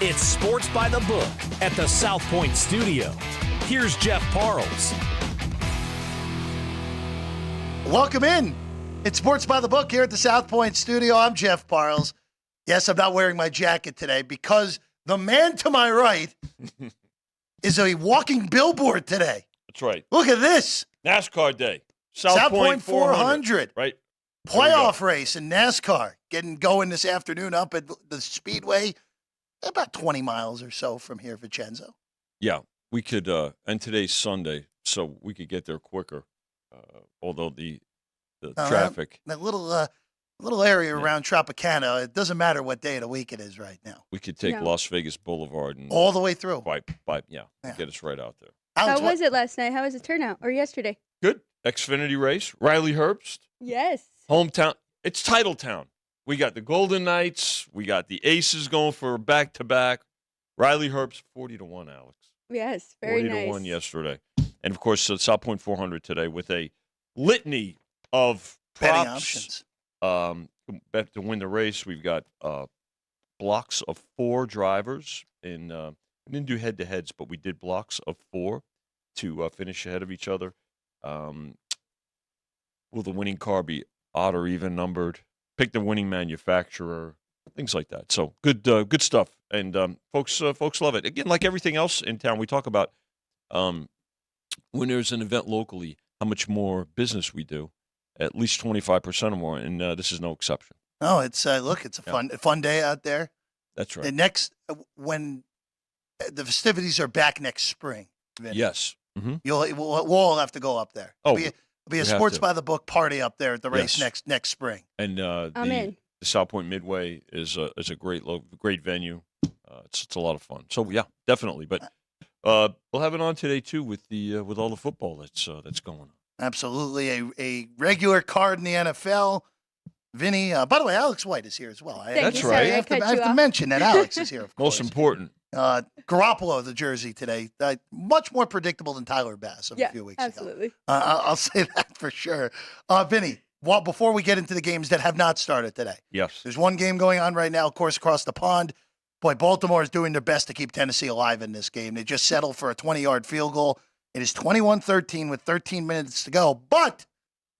It's Sports by the Book at the South Point Studio. Here's Jeff Parles. Welcome in. It's Sports by the Book here at the South Point Studio. I'm Jeff Parles. Yes, I'm not wearing my jacket today because the man to my right is a walking billboard today. That's right. Look at this. NASCAR Day. South Point 400. Right. Playoff race in NASCAR. Getting going this afternoon up at the Speedway. About 20 miles or so from here, Vincenzo. Yeah, we could, and today's Sunday, so we could get there quicker. Although the traffic. That little area around Tropicana, it doesn't matter what day of the week it is right now. We could take Las Vegas Boulevard and all the way through. Get us right out there. Alex, How was it last night? How was the turnout? Or yesterday? Good. Xfinity race. Riley Herbst. Yes. Hometown. It's title town. We got the Golden Knights. We got the Aces going for back-to-back. Riley Herbst, 40-1, Alex. Yes, very nice. 40-1 yesterday. And, of course, South Point 400 today with a litany of betting props. options. Bet to win the race. We've got blocks of 4 drivers. We didn't do head-to-heads, but we did blocks of 4 to finish ahead of each other. Will the winning car be odd or even numbered? Pick the winning manufacturer, things like that. So good stuff, and folks love it. Again, like everything else in town, we talk about when there's an event locally, how much more business we do, at least 25% or more, and this is no exception. No, it's it's a fun day out there. That's right. The next when the festivities are back next spring. Vinny, Yes. Mm-hmm. We'll all have to go up there. Oh, It'll be a Sports by the Book party up there at the race next spring. And I'm in. The South Point Midway is a great venue. It's a lot of fun. So yeah, definitely. But we'll have it on today too with all the football that's going on. Absolutely, a regular card in the NFL. Vinny, by the way, Alex White is here as well. That's right. I have to mention that Alex is here. Of course. Most important. Garoppolo, the jersey today, much more predictable than Tyler Bass a few weeks absolutely. ago. I'll say that for sure. Vinny, before we get into the games that have not started today, yes, there's one game going on right now, of course, across the pond. Boy, Baltimore is doing their best to keep Tennessee alive in this game. They just settled for a 20-yard field goal. It is 21-13 with 13 minutes to go. But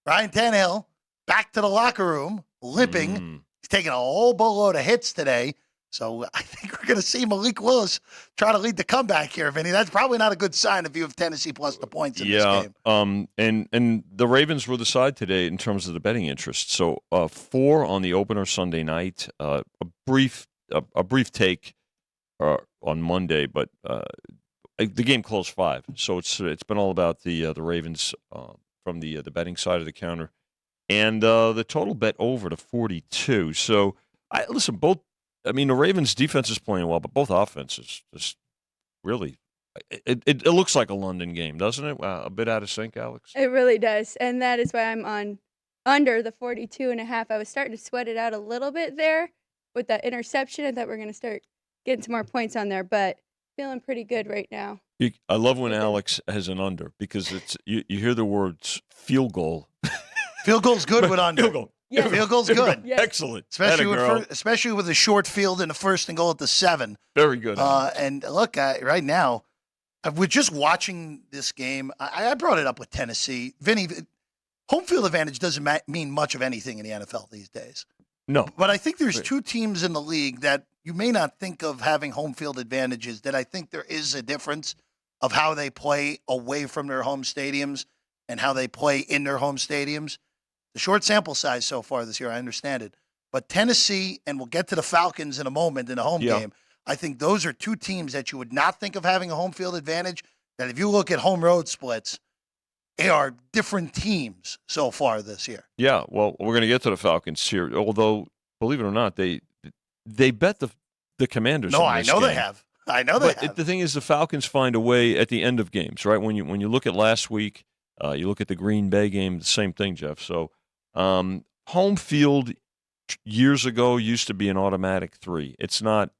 Ryan Tannehill back to the locker room, limping. He's taking a whole boatload of hits today. So I think we're going to see Malik Willis try to lead the comeback here, Vinny. That's probably not a good sign if you have Tennessee plus the points in this game. And the Ravens were the side today in terms of the betting interest. So 4 on the opener Sunday night. A brief take on Monday, but the game closed 5. So it's been all about the Ravens from the betting side of the counter, and the total bet over to 42. So the Ravens' defense is playing well, but both offenses just really it looks like a London game, doesn't it? A bit out of sync, Alex. It really does, and that is why I'm on under the 42.5. I was starting to sweat it out a little bit there with that interception. I thought we were going to start getting some more points on there, but feeling pretty good right now. I love when Alex has an under because it's you hear the words field goal. Field goal's good with under. Field goal. Yes. Field goal's good. Yes. Excellent. Especially with a short field and a first and goal at the 7. Very good. And look, right now, we're just watching this game. I brought it up with Tennessee. Vinny, home field advantage doesn't mean much of anything in the NFL these days. No. But I think there's 2 teams in the league that you may not think of having home field advantages, that I think there is a difference of how they play away from their home stadiums and how they play in their home stadiums. The short sample size so far this year, I understand it. But Tennessee, and we'll get to the Falcons in a moment in a home game, I think those are 2 teams that you would not think of having a home field advantage, that if you look at home road splits, they are different teams so far this year. Yeah, well, we're going to get to the Falcons here, although, believe it or not, they bet the Commanders. No, I know they have. But the thing is, the Falcons find a way at the end of games, right? When you look at last week, you look at the Green Bay game, the same thing, Jeff. So home field years ago used to be an automatic 3. It's not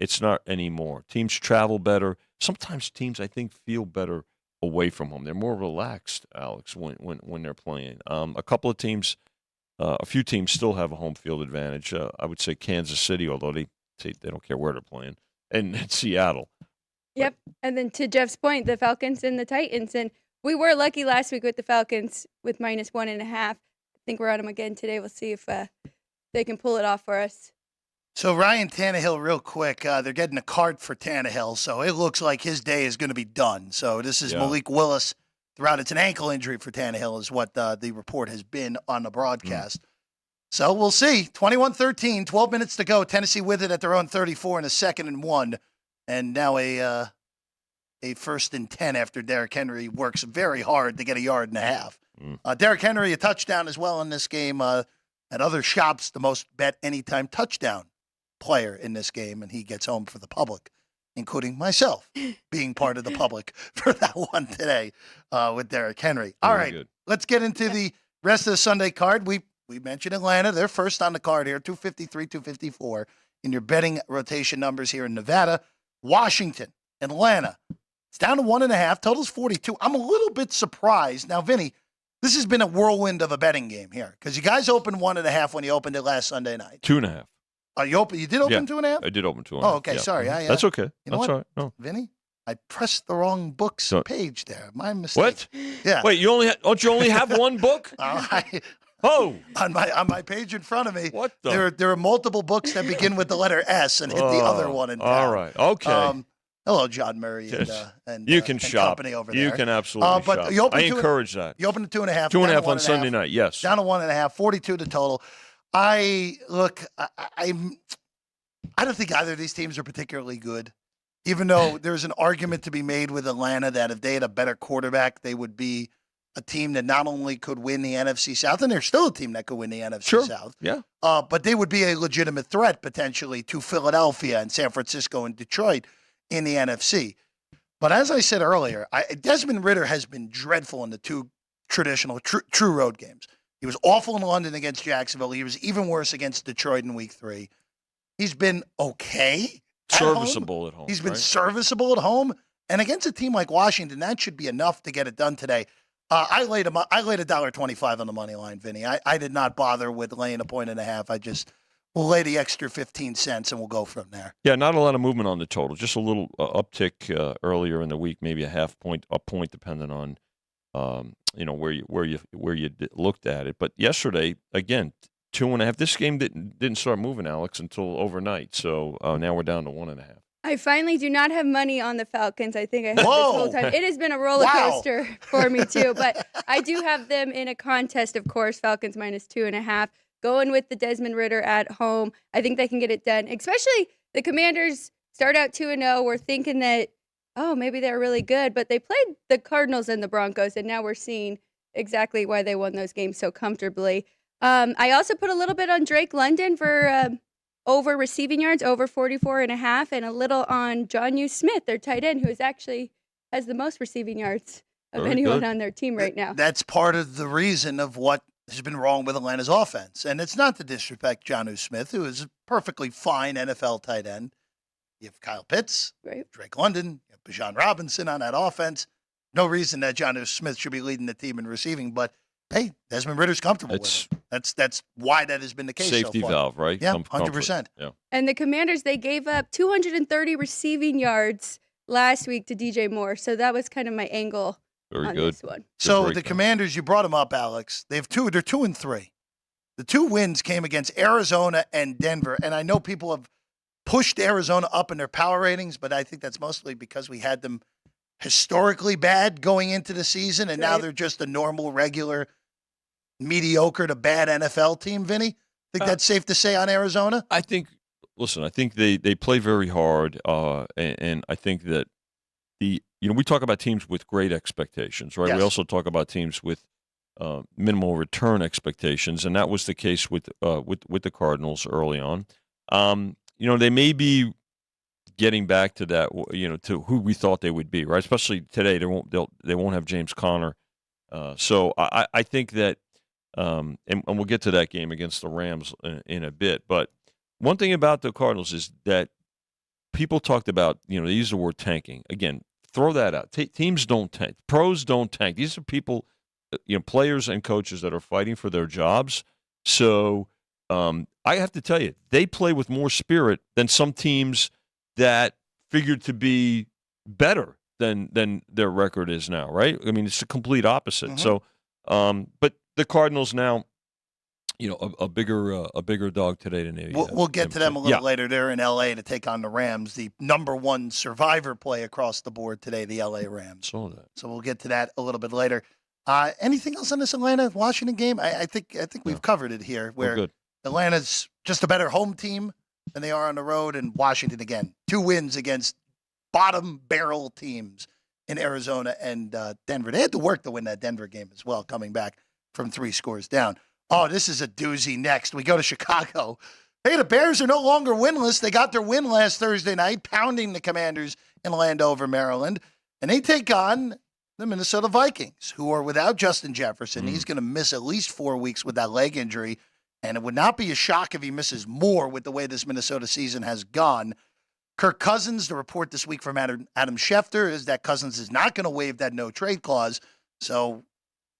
anymore. Teams travel better. Sometimes teams, I think, feel better away from home. They're more relaxed, Alex, when they're playing. A couple of teams, a few teams still have a home field advantage. I would say Kansas City, although they don't care where they're playing. and Seattle. Yep. And then to Jeff's point, the Falcons and the Titans. And we were lucky last week with the Falcons with -1.5. I think we're on them again today. We'll see if they can pull it off for us. So Ryan Tannehill, real quick, they're getting a card for Tannehill, so it looks like his day is going to be done. So this is Malik Willis throughout. It's an ankle injury for Tannehill is what the report has been on the broadcast. So we'll see. 21-13, 12 minutes to go. Tennessee with it at their own 34 and a 2nd and 1. And now a 1st and 10 after Derrick Henry works very hard to get a 1.5 yards. Derrick Henry, a touchdown as well in this game. At other shops, the most bet anytime touchdown player in this game, and he gets home for the public, including myself being part of the public for that one today with Derrick Henry. All right, good. Let's get into the rest of the Sunday card. We mentioned Atlanta. They're first on the card here, 253, 254 in your betting rotation numbers here in Nevada. Washington, Atlanta. It's down to 1.5. Total's 42. I'm a little bit surprised. Now, Vinny, this has been a whirlwind of a betting game here because you guys opened 1.5 when you opened it last Sunday night. 2.5. You did open 2.5? I did open 2.5. Oh, okay. Yeah. Sorry. That's okay. You know That's what? all right. No. Vinny, I pressed the wrong books So- page there. My mistake. What? Yeah. Wait, don't you only have one book? On my page in front of me, What the? there are multiple books that begin with the letter S and hit the other one in All town. right. Okay. Hello, John Murray and you can and shop. company over there. You can absolutely but shop. You opened I encourage that. You opened at 2.5. 2.5 on Sunday night. Yes. Down to 1.5. 42 to total. I don't think either of these teams are particularly good. Even though there's an argument to be made with Atlanta that if they had a better quarterback, they would be a team that not only could win the NFC South, and they're still a team that could win the NFC South. Yeah. But they would be a legitimate threat potentially to Philadelphia and San Francisco and Detroit in the NFC. But as I said earlier, Desmond Ridder has been dreadful in the two traditional true road games. He was awful in London against Jacksonville. He was even worse against Detroit in Week 3. He's been okay. Serviceable at home. He's been right? serviceable at home. And against a team like Washington, that should be enough to get it done today. I laid $1.25 on the money line, Vinny. I did not bother with laying 1.5. We'll lay the extra 15 cents and we'll go from there. Yeah, not a lot of movement on the total. Just a little uptick earlier in the week, maybe a point, depending on where you looked at it. But yesterday, again, 2.5. This game didn't start moving, Alex, until overnight. So now we're down to 1.5. I finally do not have money on the Falcons. I think I have this whole time. It has been a roller coaster for me too, but I do have them in a contest, of course. Falcons -2.5. Going with the Desmond Ridder at home. I think they can get it done. Especially the Commanders start out 2-0. We're thinking that, maybe they're really good, but they played the Cardinals and the Broncos, and now we're seeing exactly why they won those games so comfortably. I also put a little bit on Drake London for over receiving yards, over 44.5, and a little on Jonnu Smith, their tight end, who has the most receiving yards of anyone on their team right now. That's part of the reason of what has been wrong with Atlanta's offense. And it's not to disrespect Jonnu Smith, who is a perfectly fine NFL tight end. You have Kyle Pitts, Drake London, you have Bijan Robinson on that offense. No reason that Jonnu Smith should be leading the team in receiving, but hey, Desmond Ridder's comfortable with it. That's why that has been the case Safety so far. valve, right? Yeah, 100%. Yeah. And the Commanders, they gave up 230 receiving yards last week to DJ Moore. So that was kind of my angle on this one. So the Commanders, you brought them up, Alex. They're 2-3. The 2 wins came against Arizona and Denver. And I know people have pushed Arizona up in their power ratings, but I think that's mostly because we had them historically bad going into the season, and now they're just a normal, regular, mediocre to bad NFL team, Vinny? Think that's safe to say on Arizona? I think they play very hard, and I think that we talk about teams with great expectations, right? Yes. We also talk about teams with minimal return expectations, and that was the case with the Cardinals early on. They may be getting back to that, to who we thought they would be, right? Especially today, they won't have James Conner. So I think that, and we'll get to that game against the Rams in a bit. But one thing about the Cardinals is that people talked about, they use the word tanking. Again, throw that out. Teams don't tank. Pros don't tank. These are people, players and coaches that are fighting for their jobs. So I have to tell you, they play with more spirit than some teams that figured to be better than their record is now, right? I mean, it's the complete opposite. So, but the Cardinals now, a bigger dog today than they. We'll get to them a little later. They're in L.A. to take on the Rams, the number one survivor play across the board today, the L.A. Rams. Saw that. So we'll get to that a little bit later. Anything else on this Atlanta-Washington game? I think we've covered it here, where Atlanta's just a better home team than they are on the road, and Washington, again, 2 wins against bottom barrel teams in Arizona and Denver. They had to work to win that Denver game as well, coming back from 3 scores down. Oh, this is a doozy next. We go to Chicago. Hey, the Bears are no longer winless. They got their win last Thursday night, pounding the Commanders in Landover, Maryland. And they take on the Minnesota Vikings, who are without Justin Jefferson. He's going to miss at least 4 weeks with that leg injury. And it would not be a shock if he misses more with the way this Minnesota season has gone. Kirk Cousins, the report this week from Adam Schefter is that Cousins is not going to waive that no-trade clause. So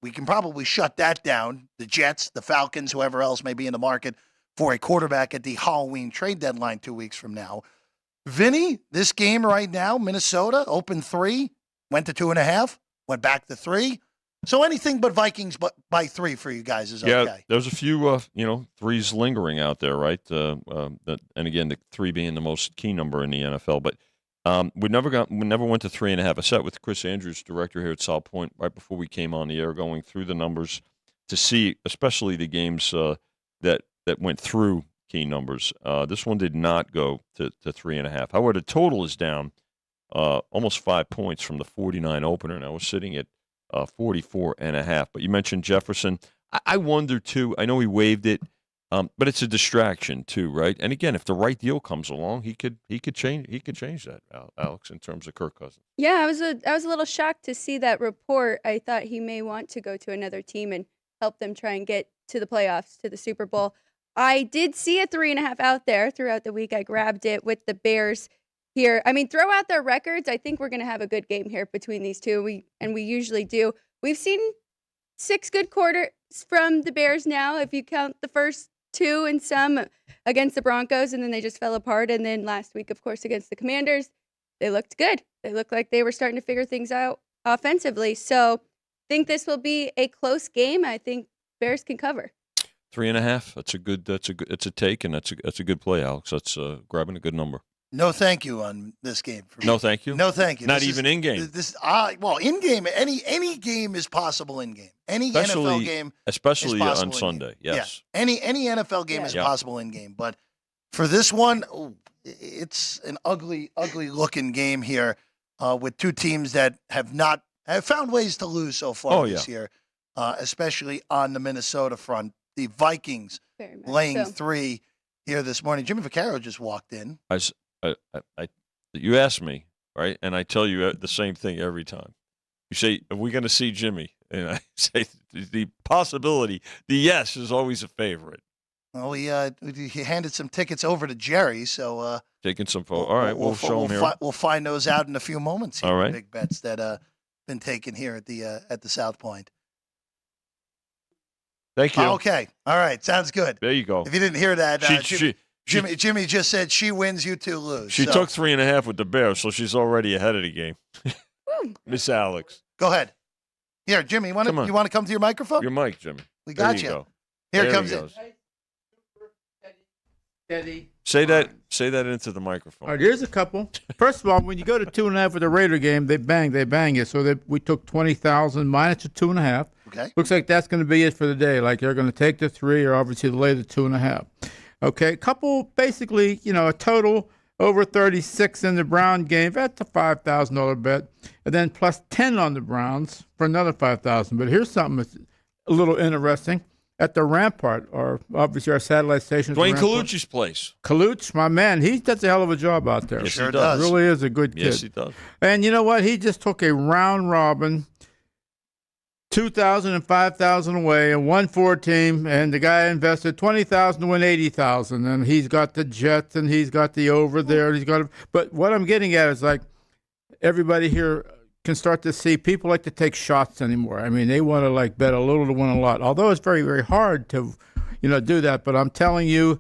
we can probably shut that down. The Jets, the Falcons, whoever else may be in the market for a quarterback at the Halloween trade deadline 2 weeks from now. Vinny, this game right now, Minnesota, opened 3, went to 2.5, went back to 3. So anything but Vikings by 3 for you guys is okay. Yeah, there's a few, threes lingering out there, right? And again, the 3 being the most key number in the NFL. But we never went to 3.5. I sat with Chris Andrews, director here at South Point, right before we came on the air, going through the numbers to see, especially the games that went through key numbers. This one did not go to 3.5. However, the total is down almost 5 points from the 49 opener, and I was sitting at 44.5. But you mentioned Jefferson. I wonder too. I know he waived it, but it's a distraction too, right? And again, if the right deal comes along, he could change that, Alex, in terms of Kirk Cousins. Yeah, I was a little shocked to see that report. I thought he may want to go to another team and help them try and get to the playoffs, to the Super Bowl. I did see a 3.5 out there throughout the week. I grabbed it with the Bears here. I mean, throw out their records. I think we're going to have a good game here between these two. We usually do. We've seen 6 good quarters from the Bears now, if you count the first 2 and some against the Broncos, and then they just fell apart. And then last week, of course, against the Commanders, they looked good. They looked like they were starting to figure things out offensively. So I think this will be a close game. I think Bears can cover. 3.5. It's a take, and that's a good play, Alex. That's grabbing a good number. No, thank you on this game. For me. No, thank you. No, thank you. Not even in game. In game. Any game is possible in game. Any NFL game, especially is on Sunday. Yes. Yeah. Any NFL game is possible in game. But for this one, it's an ugly looking game here with 2 teams that have found ways to lose so far this year, especially on the Minnesota front. The Vikings laying 3 here this morning. Jimmy Vaccaro just walked in. You ask me, right, and I tell you the same thing every time. You say, "Are we going to see Jimmy?" And I say, "The possibility, the yes is always a favorite." Well, he handed some tickets over to Jerry, so taking some photos. All right, we'll show him here. We'll find those out in a few moments. Here, all right, big bets that been taken here at the South Point. Thank you. Okay. All right. Sounds good. There you go. If you didn't hear that, Jimmy just said she wins, you 2 lose. She took 3.5 with the Bears, so she's already ahead of the game. Miss Alex. Go ahead. Here, Jimmy, you want to come to your microphone? Your mic, Jimmy. We got you. Go. Here there comes it. Steady. Say that into the microphone. All right, here's a couple. First of all, when you go to 2.5 with the Raider game, they bang it. So we took 20,000 minus the 2.5. Okay. Looks like that's going to be it for the day. Like they're going to take the 3 or obviously lay the 2.5. Okay, a couple, basically, a total over 36 in the Brown game. That's a $5,000 bet. And then plus 10 on the Browns for another $5,000. But here's something that's a little interesting. At the Rampart, or obviously our satellite station. Dwayne Colucci's place. Colucci, my man, he does a hell of a job out there. Yes, he does. Really is a good kid. Yes, he does. And you know what? He just took a round robin, 2,000 and 5,000 away, and won 4 team. And the guy invested 20,000 to win 80,000. And he's got the Jets, and he's got the over there. But what I'm getting at is like everybody here can start to see people like to take shots anymore. I mean, they want to like bet a little to win a lot. Although it's very, very hard to, do that. But I'm telling you,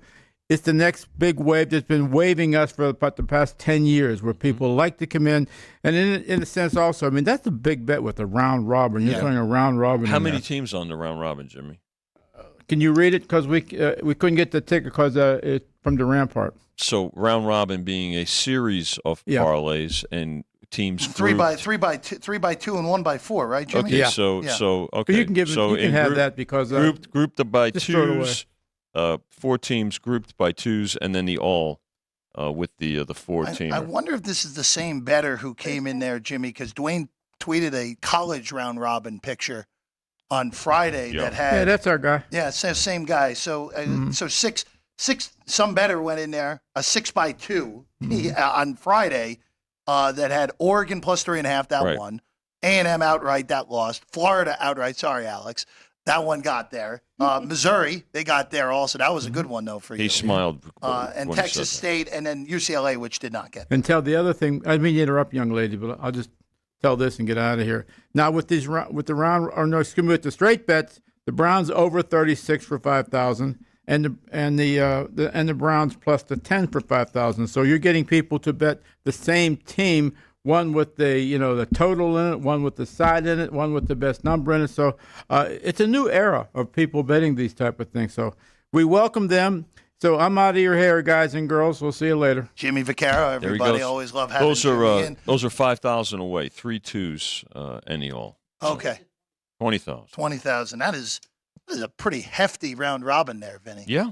it's the next big wave that's been waving us for about the past 10 years, where people like to come in. And in a sense also, I mean, that's a big bet with the round robin. You're throwing a round robin. How many teams on the round robin, Jimmy? Can you read it? Because we couldn't get the ticket because it's from the Rampart. So round robin being a series of parlays and teams three by two and 1 by 4, right, Jimmy? Okay, Yeah. so okay. But you can give so you can have that because grouped by just throw it away. twos. 4 teams grouped by twos, and then the all with the 4-teamer. I wonder if this is the same bettor who came in there, Jimmy, because Dwayne tweeted a college round robin picture on Friday that had that's our guy. Yeah, same guy. So so six some bettor went in there, a 6 by 2 on Friday that had Oregon plus 3.5, that won. A&M outright, that lost. Florida outright, sorry, Alex. That one got there. Missouri, they got there also. That was a good one, though, for you. He smiled. And Texas State, and then UCLA, which did not get there. And tell the other thing, I mean to interrupt, young lady, but I'll just tell this and get out of here. Now with the straight bets, the Browns over 36 for 5,000, and the Browns plus the 10 for 5,000. So you're getting people to bet the same team. One with the total in it, one with the side in it, one with the best number in it. So it's a new era of people betting these type of things. So we welcome them. So I'm out of your hair, guys and girls. We'll see you later. Jimmy Vaccaro, everybody always love having Jimmy in. Those are 5,000 away, 3 twos, any all. So okay. 20,000. 20,000. That is a pretty hefty round robin there, Vinny. Yeah.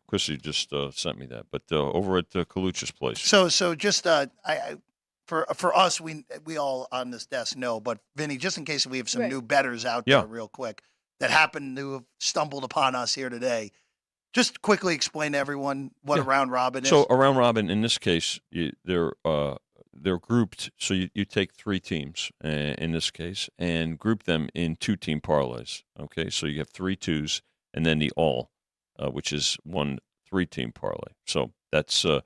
Chrissy just sent me that, but over at Kalucha's place. So just For us, we all on this desk know, but Vinny, just in case we have some new bettors out there real quick that happen to have stumbled upon us here today, just quickly explain to everyone what a round robin is. So a round robin, in this case, they're grouped. So you take 3 teams in this case and group them in 2-team parlays. Okay, so you have 3 twos and then the all, which is 1 3-team parlay. So that's a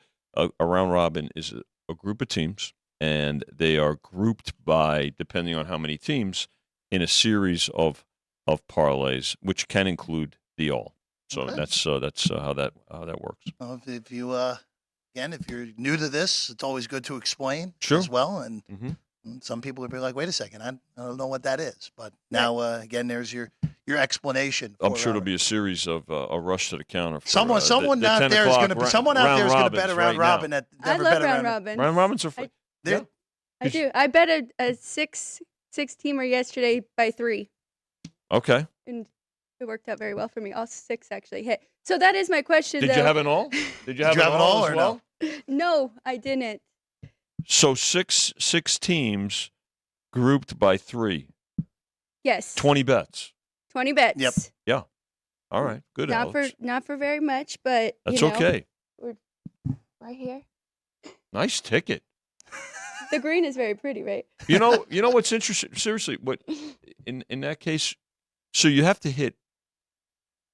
round robin is a group of teams. And they are grouped by, depending on how many teams, in a series of parlays, which can include the all. So that's how that works. Well, if you again, if you're new to this, it's always good to explain as well. And some people would be like, "Wait a second, I don't know what that is." But now, again, there's your explanation. I'm sure it'll be a series of a rush to the counter. For, someone out there is going to bet around robin. I love round robin. Round robins are fun. I do. I bet a six-teamer yesterday by 3. Okay. And it worked out very well for me. All 6 actually hit. So that is my question. Did you have an all? Did you have an all as well? No, I didn't. So six teams grouped by 3. Yes. 20 bets. 20 bets. Yep. Yeah. All right. Good. Not for very much, but that's okay. We're right here. Nice ticket. The green is very pretty, right? You know what's interesting? Seriously, what in that case? So you have to hit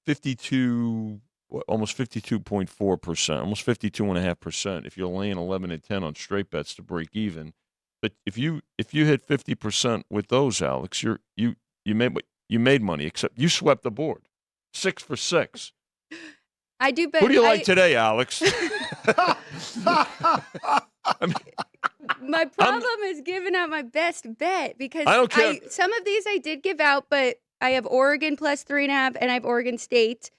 52, almost 52.4%, almost 52.5%. If you're laying 11 and 10 on straight bets to break even, but if you hit 50% with those, Alex, you made money. Except you swept the board, 6 for 6. I do bet. Who do you like today, Alex? My problem is giving out my best bet because I don't care. Some of these I did give out, but I have Oregon plus 3.5, and I have Oregon State.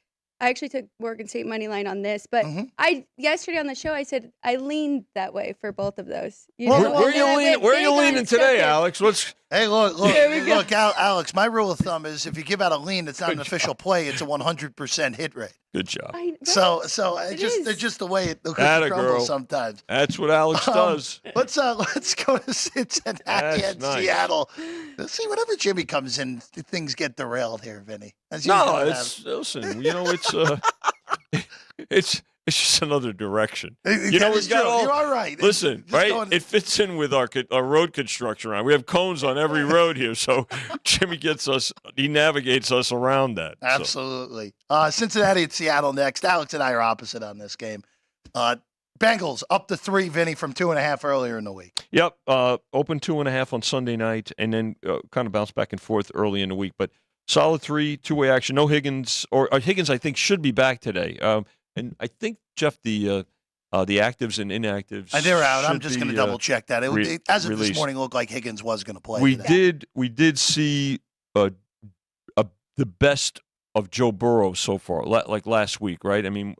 I actually took Oregon State money line on this, but yesterday on the show I said I leaned that way for both of those. Where are you leaning today, Alex? Hey, look, Alex. My rule of thumb is if you give out a lean, it's not an official play; it's a 100% hit rate. Good job. So it's just the way it crumbles sometimes. That's what Alex does. Let's go to Cincinnati and Seattle. Let's see, whenever Jimmy comes in, things get derailed here, Vinny. Listen. It's just another direction. You're all right. Listen, right? It fits in with our road construction round. We have cones on every road here, so Jimmy he navigates us around that. Absolutely. Cincinnati at Seattle next. Alex and I are opposite on this game. Bengals up to 3, Vinny, from 2.5 earlier in the week. Yep. Open 2.5 on Sunday night, and then kind of bounce back and forth early in the week. But solid 3, two-way action. No Higgins, or Higgins I think should be back today. And I think Jeff, the actives and inactives. They're out. I'm should just going to be, double check that. As of this released. morning, it looked like Higgins was going to play. We today. did see the best of Joe Burrow so far, like last week, right? I mean,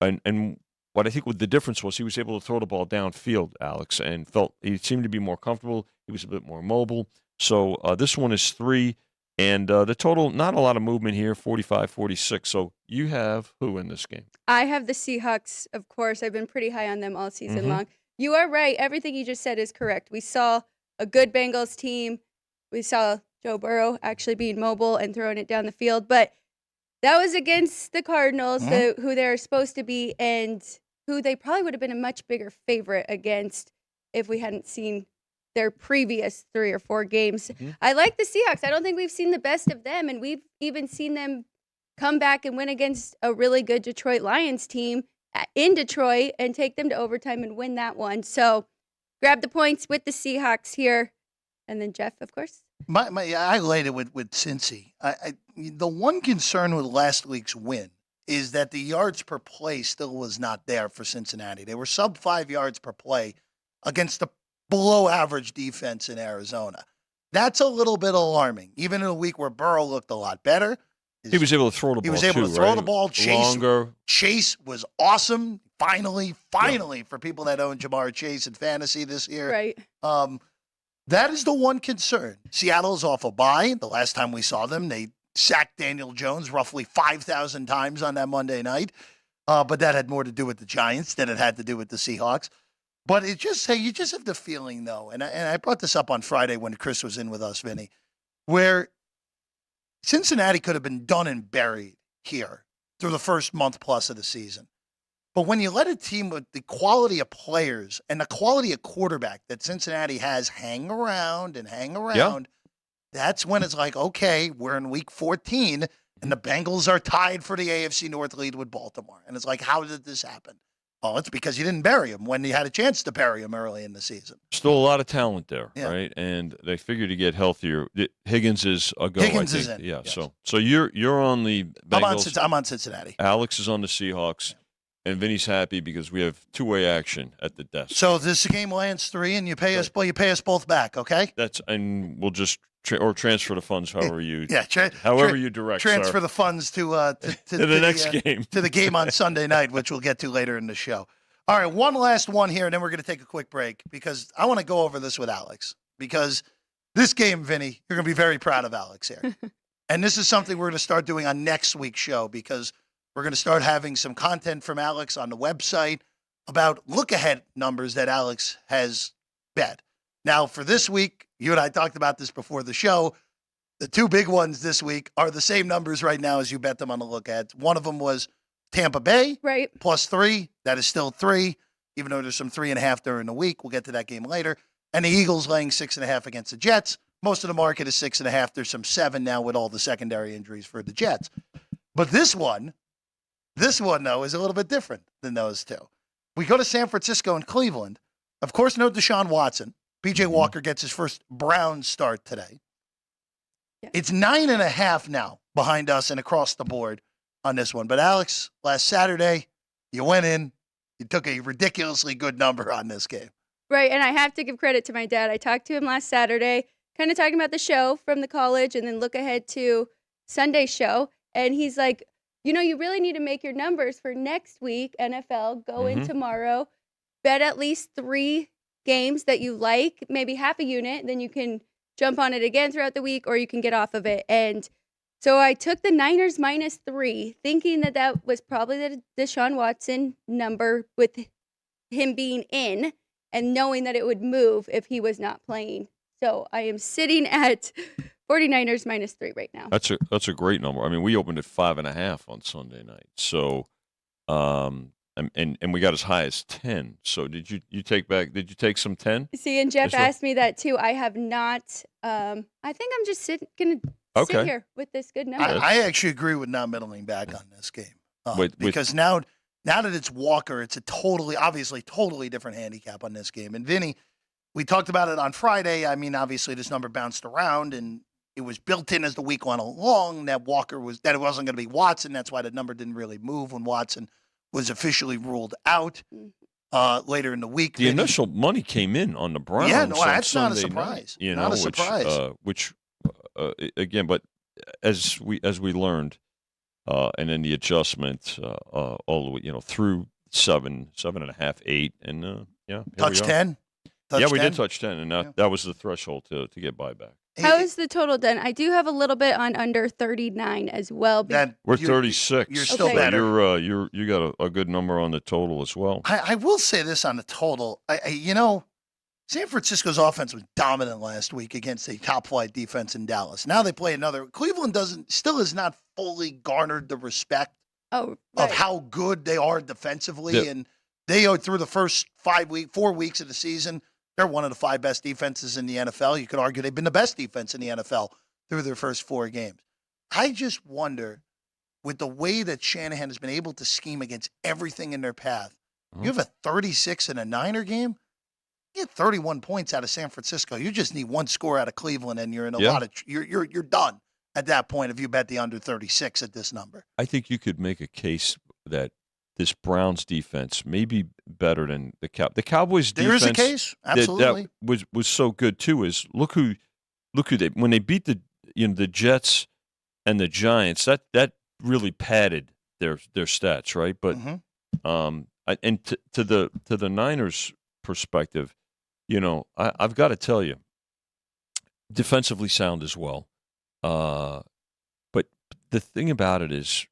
and what I think the difference was he was able to throw the ball downfield, Alex, and he seemed to be more comfortable. He was a bit more mobile. So this one is 3, and the total, not a lot of movement here, 45-46. So you have who in this game? I have the Seahawks, of course. I've been pretty high on them all season long. You are right. Everything you just said is correct. We saw a good Bengals team. We saw Joe Burrow actually being mobile and throwing it down the field. But that was against the Cardinals, who they're supposed to be, and who they probably would have been a much bigger favorite against if we hadn't seen their previous 3 or 4 games. I like the Seahawks. I don't think we've seen the best of them, and we've even seen them come back and win against a really good Detroit Lions team in Detroit and take them to overtime and win that one. So grab the points with the Seahawks here. And then Jeff, of course. I laid it with Cincy. The one concern with last week's win is that the yards per play still was not there for Cincinnati. They were sub 5 yards per play against the below average defense in Arizona. That's a little bit alarming, even in a week where Burrow looked a lot better. He was able to throw the ball. He was able to throw the ball. Longer. Chase was awesome. Finally, for people that own Jamar Chase in fantasy this year. Right. That is the one concern. Seattle is off a bye. The last time we saw them, they sacked Daniel Jones roughly 5,000 times on that Monday night. But that had more to do with the Giants than it had to do with the Seahawks. But you just have the feeling, though, and I brought this up on Friday when Chris was in with us, Vinny, where Cincinnati could have been done and buried here through the first month plus of the season. But when you let a team with the quality of players and the quality of quarterback that Cincinnati has hang around, that's when it's like, okay, we're in week 14 and the Bengals are tied for the AFC North lead with Baltimore. And it's like, how did this happen? Oh, it's because you didn't bury him when you had a chance to bury him early in the season. Still a lot of talent there, right? And they figure to get healthier. Higgins is a go. Higgins is in. Yeah. Yes. So you're on the Bengals. I'm on Cincinnati. Alex is on the Seahawks, and Vinny's happy because we have two-way action at the desk. So this game lands 3, and you pay us both back, okay? And we'll just transfer the funds however you you direct. Transfer sir. the funds to the next game. To the game on Sunday night, which we'll get to later in the show. All right, one last one here, and then we're going to take a quick break because I want to go over this with Alex because this game, Vinny, you're going to be very proud of Alex here. And this is something we're going to start doing on next week's show because we're going to start having some content from Alex on the website about look-ahead numbers that Alex has bet. Now, for this week, you and I talked about this before the show. The 2 big ones this week are the same numbers right now as you bet them on the look-ahead. One of them was Tampa Bay, right, +3. That is still 3, even though there's some 3.5 during the week. We'll get to that game later. And the Eagles laying 6.5 against the Jets. Most of the market is 6.5. There's some 7 now with all the secondary injuries for the Jets. But this one, though, is a little bit different than those 2. We go to San Francisco and Cleveland. Of course, no Deshaun Watson. P.J. Walker gets his first Browns start today. Yeah. It's 9.5 now behind us and across the board on this one. But Alex, last Saturday, you went in, you took a ridiculously good number on this game. Right, and I have to give credit to my dad. I talked to him last Saturday, kind of talking about the show from the college and then look ahead to Sunday's show. And he's like, you really need to make your numbers for next week, NFL, go in tomorrow, bet at least 3 games that you like, maybe half a unit, then you can jump on it again throughout the week or you can get off of it. And so I took the Niners -3, thinking that was probably the Deshaun Watson number with him being in and knowing that it would move if he was not playing. So I am sitting at 49ers -3 right now. That's a great number. I mean, we opened at 5.5 on Sunday night. So, and we got as high as 10. So did you take some 10? See, and Jeff asked me that too. I have not. I think I'm just going to sit here with this good number. I actually agree with not middling back on this game because now that it's Walker, it's a totally different handicap on this game. And Vinny, we talked about it on Friday. I mean, obviously this number bounced around and it was built in as the week went along that it wasn't going to be Watson. That's why the number didn't really move when Watson was officially ruled out later in the week. The initial money came in on the Browns. Yeah, no, on that's not a Sunday surprise. Night, Not a surprise. Which again, but as we learned, and then the adjustment all the way, through 7.5, 8, and here touch we are. 10. Touch yeah, we 10? did touch 10, and that was the threshold to get buyback. How is the total done? I do have a little bit on under 39 as well. We're 36. You're still Okay. better. You got a good number on the total as well. I will say this on the total. San Francisco's offense was dominant last week against a top-flight defense in Dallas. Now they play another. Cleveland still has not fully garnered the respect of how good they are defensively, Yeah. and they are through the first 4 weeks of the season. They're one of the 5 best defenses in the NFL. You could argue they've been the best defense in the NFL through their first 4 games. I just wonder, with the way that Shanahan has been able to scheme against everything in their path, you have a 36 and a Niner game. You get 31 points out of San Francisco. You just need one score out of Cleveland, and you're in a lot of you're done at that point if you bet the under 36 at this number. I think you could make a case that this Browns defense may be better than the Cowboys defense. There is a case, absolutely. That was so good too. Is look who they when they beat the Jets and the Giants. That really padded their stats, right? But and to the Niners perspective, I've got to tell you, defensively sound as well. But the thing about it is,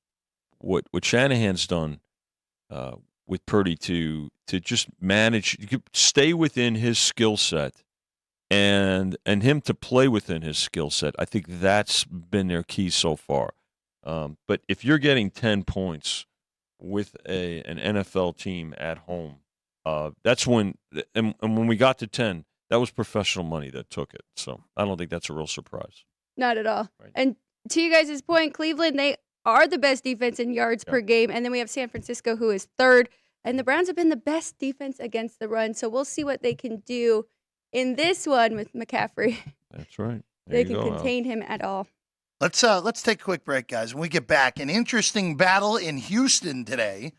what Shanahan's done with Purdy to just manage, you could stay within his skill set, and him to play within his skill set. I think that's been their key so far. But if you're getting 10 points with an NFL team at home, that's when and when we got to 10, that was professional money that took it. So I don't think that's a real surprise. Not at all. Right. And to you guys' point, Cleveland, they are the best defense in yards per game. And then we have San Francisco, who is third. And the Browns have been the best defense against the run. So we'll see what they can do in this one with McCaffrey. That's right. They can contain him at all. Let's take a quick break, guys. When we get back, an interesting battle in Houston today.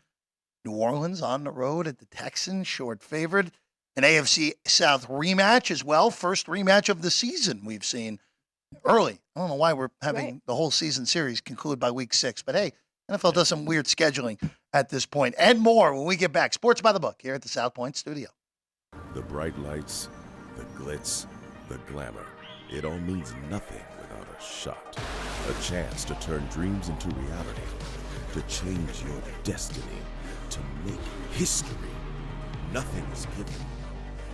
New Orleans on the road at the Texans, short favored. An AFC South rematch as well. First rematch of the season we've seen early. I don't know why we're having the whole season series conclude by week 6, but hey, NFL does some weird scheduling at this point. And more when we get back. Sports by the Book here at the South Point Studio. The bright lights, the glitz, the glamour. It all means nothing without a shot. A chance to turn dreams into reality. To change your destiny. To make history. Nothing is given.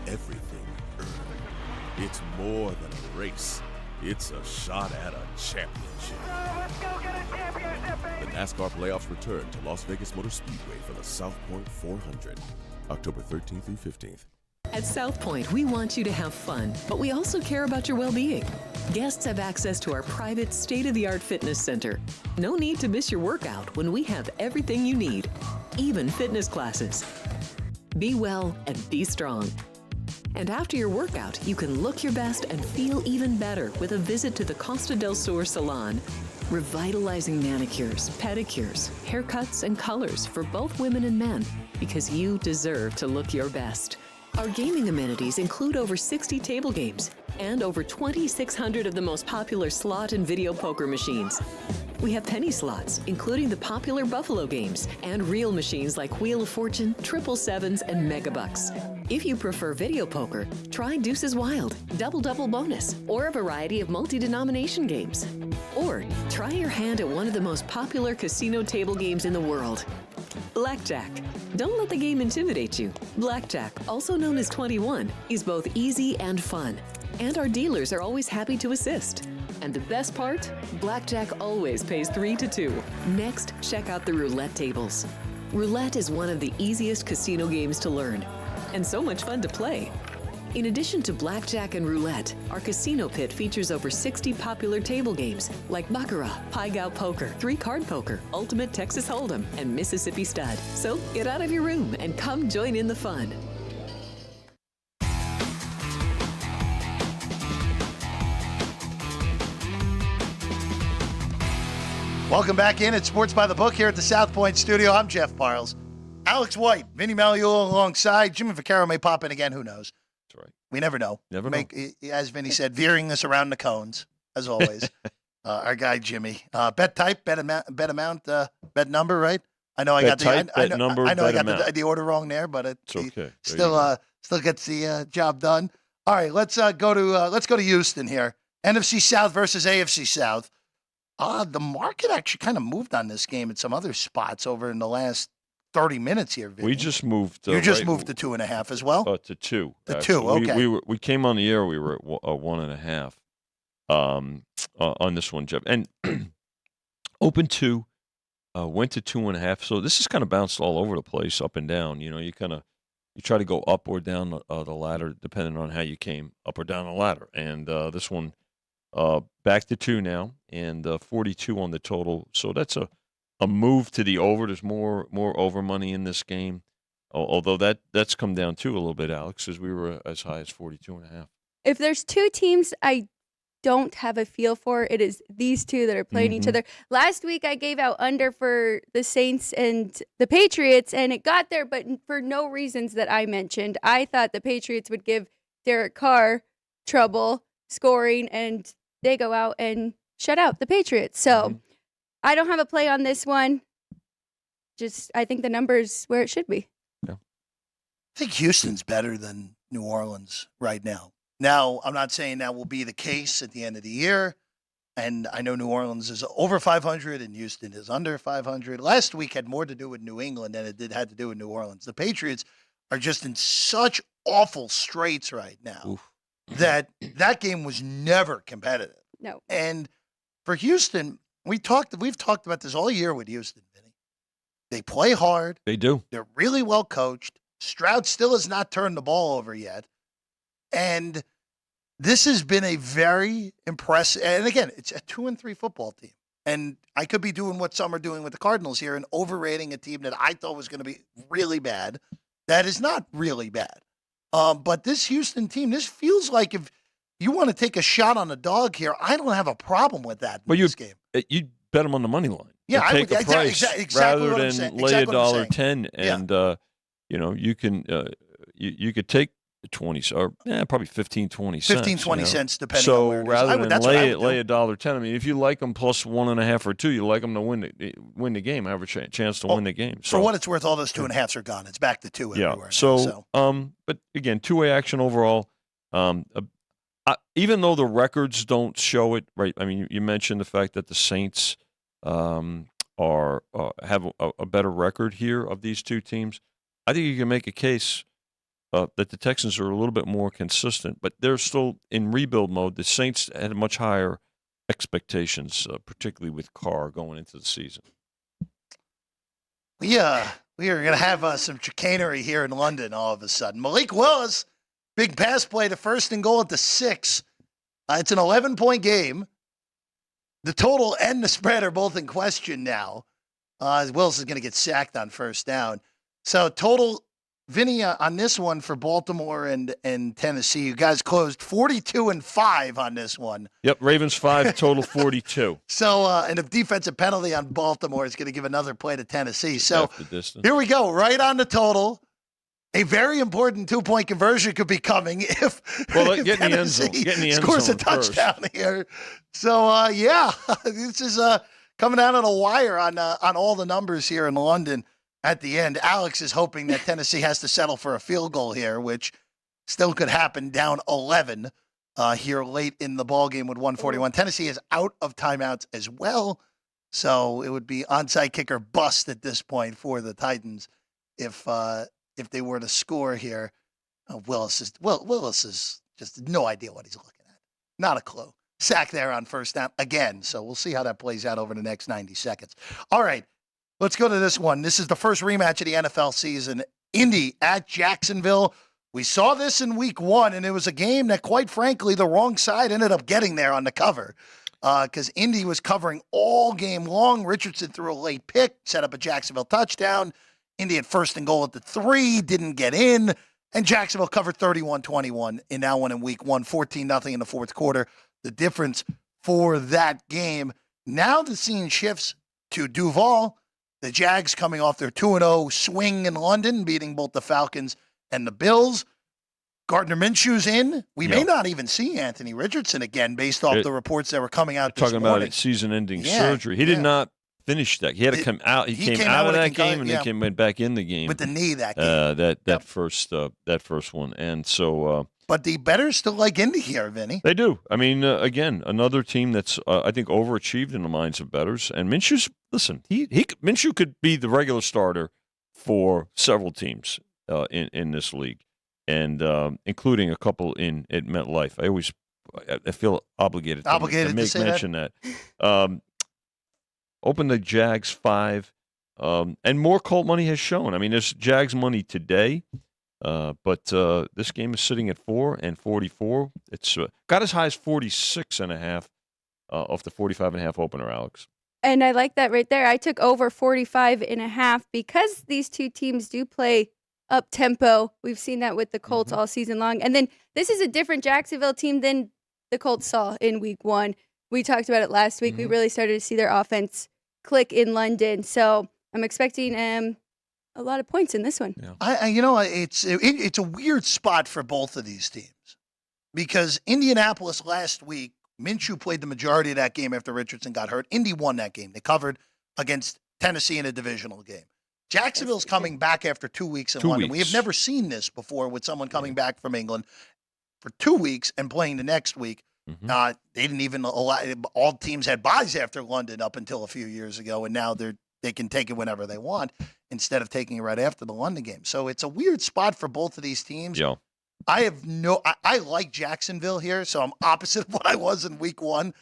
Everything earned. It's more than a race. It's a shot at a championship. Let's go get a championship, baby! The NASCAR playoffs return to Las Vegas Motor Speedway for the South Point 400, October 13th through 15th. At South Point, we want you to have fun, but we also care about your well-being. Guests have access to our private, state-of-the-art fitness center. No need to miss your workout when we have everything you need, even fitness classes. Be well and be strong. And after your workout, you can look your best and feel even better with a visit to the Costa del Sur Salon. Revitalizing manicures, pedicures, haircuts, and colors for both women and men, because you deserve to look your best. Our gaming amenities include over 60 table games and over 2,600 of the most popular slot and video poker machines. We have penny slots, including the popular Buffalo games, and real machines like Wheel of Fortune, 777s, and Megabucks. If you prefer video poker, try Deuces Wild, Double Double Bonus, or a variety of multi-denomination games. Or try your hand at one of the most popular casino table games in the world, Blackjack. Don't let the game intimidate you. Blackjack, also known as 21, is both easy and fun. And our dealers are always happy to assist. And the best part? Blackjack always pays 3 to 2. Next, check out the roulette tables. Roulette is one of the easiest casino games to learn, and so much fun to play. In addition to blackjack and roulette, our casino pit features over 60 popular table games like Baccarat, Pai Gow Poker, 3-Card Poker, Ultimate Texas Hold'em, and Mississippi Stud. So get out of your room and come join in the fun. Welcome back in at Sports by the Book here at the South Point Studio. I'm Jeff Parles. Alex White, Vinny Magliulo alongside. Jimmy Vaccaro may pop in again. Who knows? That's right. We never know. Never know. As Vinny said, veering us around the cones, as always. Our guy, Jimmy. Bet type, bet amount, bet number, right? I know bet type, I bet number, I know I bet got amount. the order wrong there, but It's okay. Still gets the job done. All right, let's go to Houston here. NFC South versus AFC South. The market actually kind of moved on this game at some other spots over in the last 30 minutes here, Vinny. We just moved. You just moved to 2.5 as well? To 2. To 2, okay. We came on the air. We were at 1.5 on this one, Jeff. And open 2, went to 2.5. So this is kind of bounced all over the place, up and down. You know, you try to go up or down the ladder depending on how you came up or down the ladder. And this one back to 2 now, and 42 on the total. So that's a move to the over. There's more over money in this game, although that's come down too a little bit, Alex, as we were as high as 42.5. If there's 2 teams I don't have a feel for, it is these 2 that are playing each other. Last week I gave out under for the Saints and the Patriots, and it got there, but for no reasons that I mentioned. I thought the Patriots would give Derek Carr trouble scoring, and they go out and shut out the Patriots. So I don't have a play on this one. Just I think the number's where it should be. I think Houston's better than New Orleans right now. Now, I'm not saying that will be the case at the end of the year, and I know New Orleans is over 500 and Houston is under 500. Last week had more to do with New England than it had to do with New Orleans. The Patriots are just in such awful straits right now that game was never competitive. No. And for Houston, we've talked about this all year with Houston, Vinny. They play hard. They do. They're really well coached. Stroud still has not turned the ball over yet. And this has been a very impressive, and again, it's a 2-3 football team. And I could be doing what some are doing with the Cardinals here and overrating a team that I thought was going to be really bad. That is not really bad. But this Houston team, this feels like if you want to take a shot on a dog here, I don't have a problem with that in this game. You bet them on the money line. Yeah, I would take a price exactly rather than lay $1.10, and you know you can you could take 20 or probably 15, 20 cents. 15, 20 cents, depending so on where it is. rather than lay $1.10, I mean, if you like them plus 1.5 or 2, you like them to win the game, have a chance to win the game. So, for what it's worth, all those 2.5s are gone. It's back to 2 everywhere. So, but again, 2-way action overall. Even though the records don't show it, right? I mean, you mentioned the fact that the Saints have a better record here of these 2 teams. I think you can make a case that the Texans are a little bit more consistent, but they're still in rebuild mode. The Saints had much higher expectations, particularly with Carr going into the season. We are going to have some chicanery here in London all of a sudden. Malik Willis, big pass play to first and goal at the 6. It's an 11-point game. The total and the spread are both in question now. Willis is going to get sacked on first down. So total, Vinny, on this one for Baltimore and Tennessee, you guys closed 42-5 on this one. Yep, Ravens 5, total 42. So, and a defensive penalty on Baltimore is going to give another play to Tennessee. So here we go, right on the total. A very important 2-point conversion could be coming if get in the end zone. Get in the end scores zone a touchdown here. So, this is coming out on a wire on all the numbers here in London. At the end, Alex is hoping that Tennessee has to settle for a field goal here, which still could happen down 11 here late in the ballgame with 141. Tennessee is out of timeouts as well, so it would be onside kicker bust at this point for the Titans if they were to score here. Willis is just no idea what he's looking at. Not a clue. Sack there on first down again, so we'll see how that plays out over the next 90 seconds. All right. Let's go to this one. This is the first rematch of the NFL season. Indy at Jacksonville. We saw this in week 1, and it was a game that, quite frankly, the wrong side ended up getting there on the cover because Indy was covering all game long. Richardson threw a late pick, set up a Jacksonville touchdown. Indy had first and goal at the 3, didn't get in, and Jacksonville covered 31-21 in that one in week 1, 14-0 in the fourth quarter. The difference for that game. Now the scene shifts to Duval. The Jags coming off their 2-0 swing in London, beating both the Falcons and the Bills. Gardner Minshew's in. We may not even see Anthony Richardson again based off the reports that were coming out this talking morning. about season-ending surgery. He did not finish that. He had to come out. He came out of that game and then went back in the game. With the knee that game. That first one. And so but the bettors still like Indy here, Vinny. They do. I mean, again, another team that's I think overachieved in the minds of bettors. And Minshew's Minshew could be the regular starter for several teams in this league, and including a couple at MetLife. I feel obligated to mention that. Open the Jags 5, and more Colt money has shown. I mean, there's Jags money today. But this game is sitting at 4 and 44. It's got as high as 46.5 off the 45.5 opener, Alex. And I like that right there. I took over 45.5 because these two teams do play up tempo. We've seen that with the Colts all season long. And then this is a different Jacksonville team than the Colts saw in week 1. We talked about it last week. We really started to see their offense click in London. So I'm expecting a lot of points in this one. Yeah. It's a weird spot for both of these teams because Indianapolis last week, Minshew played the majority of that game after Richardson got hurt. Indy won that game. They covered against Tennessee in a divisional game. Jacksonville's coming back after 2 weeks in London. We have never seen this before with someone coming back from England for 2 weeks and playing the next week. They didn't even allow, all teams had buys after London up until a few years ago, and now they can take it whenever they want instead of taking it right after the London game. So it's a weird spot for both of these teams. Yeah. I like Jacksonville here, so I'm opposite of what I was in week 1.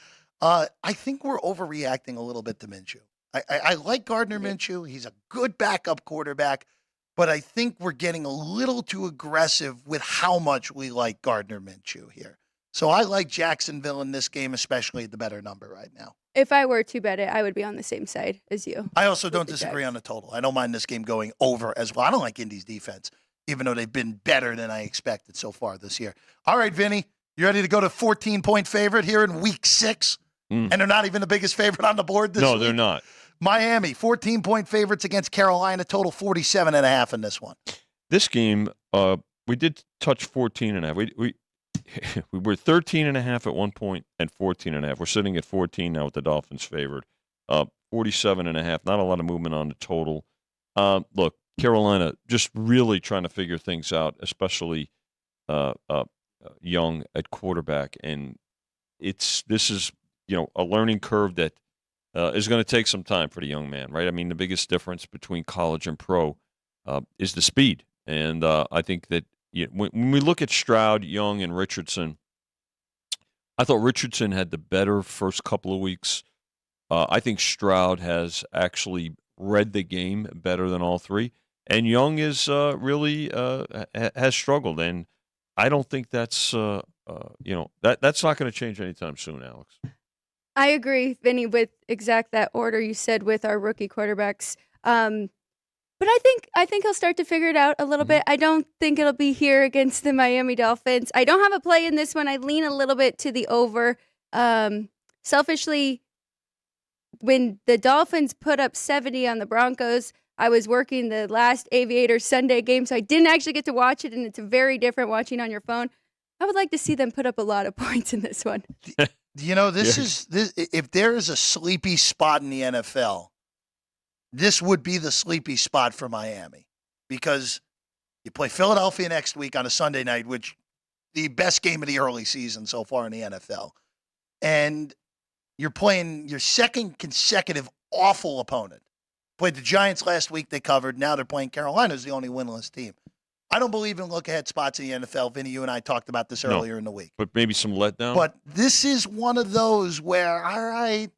I think we're overreacting a little bit to Minshew. I like Gardner Minshew. He's a good backup quarterback, but I think we're getting a little too aggressive with how much we like Gardner Minshew here. So I like Jacksonville in this game, especially at the better number right now. If I were to bet it, I would be on the same side as you. I also don't disagree on the total. I don't mind this game going over as well. I don't like Indy's defense, even though they've been better than I expected so far this year. All right, Vinny, you ready to go to 14-point favorite here in week 6? And they're not even the biggest favorite on the board this week? No, they're not. Miami, 14-point favorites against Carolina, total 47.5 in this one. This game, we did touch 14.5. We were 13.5 at one point and 14.5. We're sitting at 14 now with the Dolphins favored. 47.5. Not a lot of movement on the total. Look, Carolina just really trying to figure things out, especially Young at quarterback, and this is a learning curve that is going to take some time for the young man, right? I mean, the biggest difference between college and pro is the speed, and I think that. When we look at Stroud, Young, and Richardson, I thought Richardson had the better first couple of weeks. I think Stroud has actually read the game better than all three. And Young is really has struggled. And I don't think that's, that's not going to change anytime soon, Alex. I agree, Vinny, with exact that order you said with our rookie quarterbacks. But I think he'll start to figure it out a little bit. I don't think it'll be here against the Miami Dolphins. I don't have a play in this one. I lean a little bit to the over. Selfishly, when the Dolphins put up 70 on the Broncos, I was working the last Aviator Sunday game, so I didn't actually get to watch it, and it's very different watching on your phone. I would like to see them put up a lot of points in this one. This if there is a sleepy spot in the NFL, this would be the sleepy spot for Miami because you play Philadelphia next week on a Sunday night, which the best game of the early season so far in the NFL. And you're playing your second consecutive awful opponent. Played the Giants last week, they covered. Now they're playing Carolina, who's the only winless team. I don't believe in look-ahead spots in the NFL. Vinny, you and I talked about this earlier in the week. But maybe some letdown? But this is one of those where, all right,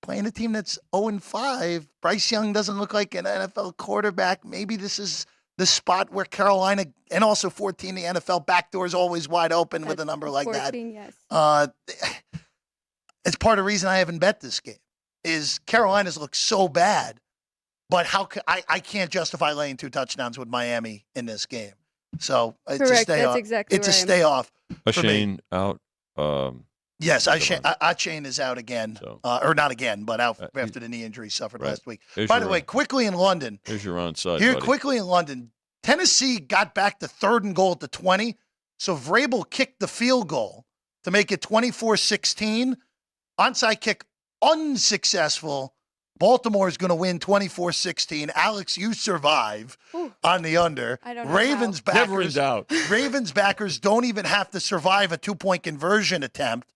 playing a team that's 0-5, Bryce Young doesn't look like an NFL quarterback. Maybe this is the spot where Carolina, and also 14, the NFL backdoor is always wide open with a number like 14, that. Yes. It's part of the reason I haven't bet this game is Carolina's look so bad, but I can't justify laying 2 touchdowns with Miami in this game. So it's Correct. a stay That's off. exactly It's a where I am. stay off. Shane out. Yes, Achane is out again, So- or not again, but out he- after the knee injury suffered right. last week. Here's By the your- way, quickly in London, Here's your onside, here buddy. quickly in London, Tennessee got back to 3rd and goal at the 20, so Vrabel kicked the field goal to make it 24-16. Onside kick unsuccessful. Baltimore is going to win 24-16. Alex, you survive on the under. I don't know Ravens how. Never in backers, doubt. Ravens backers don't even have to survive a 2-point conversion attempt.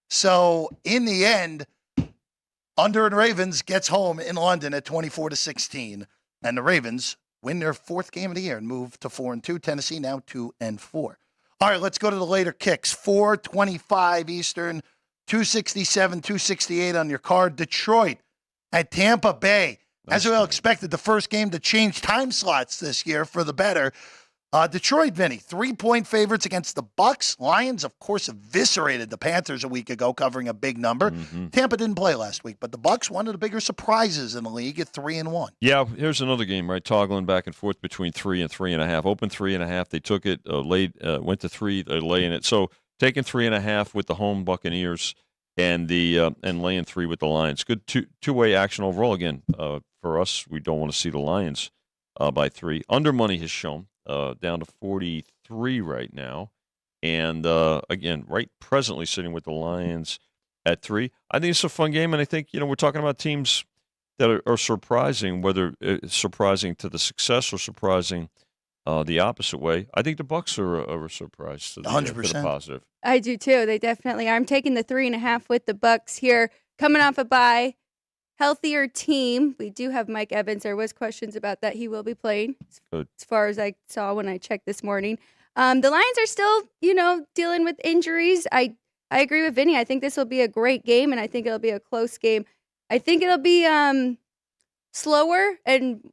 So in the end, Under and Ravens gets home in London at 24-16, and the Ravens win their 4th game of the year and move to 4-2. Tennessee now 2-4. All right, let's go to the later kicks. 4:25 Eastern, 267, 268 on your card. Detroit at Tampa Bay. As well expected, the first game to change time slots this year for the better. Detroit, Vinny, 3-point favorites against the Bucs. Lions, of course, eviscerated the Panthers a week ago, covering a big number. Tampa didn't play last week, but the Bucs, one of the bigger surprises in the league at 3-1. Yeah, here's another game, right? Toggling back and forth between 3 and 3.5. Open 3.5. They took it, went to 3, they're laying it. So taking 3.5 with the home Buccaneers and laying 3 with the Lions. Good two-way action overall. Again, for us, we don't want to see the Lions by 3. Under money has shown. Down to 43 right now. And, again, right presently sitting with the Lions at 3. I think it's a fun game, and I think, we're talking about teams that are surprising, whether it's surprising to the success or surprising the opposite way. I think the Bucs are a surprise to the 100%. positive. I do too. They definitely are. I'm taking the 3.5 with the Bucs here. Coming off a bye. Healthier team. We do have Mike Evans. There was questions about that. He will be playing, Good. as far as I saw when I checked this morning. The Lions are still, dealing with injuries. I agree with Vinny. I think this will be a great game, and I think it'll be a close game. I think it'll be slower and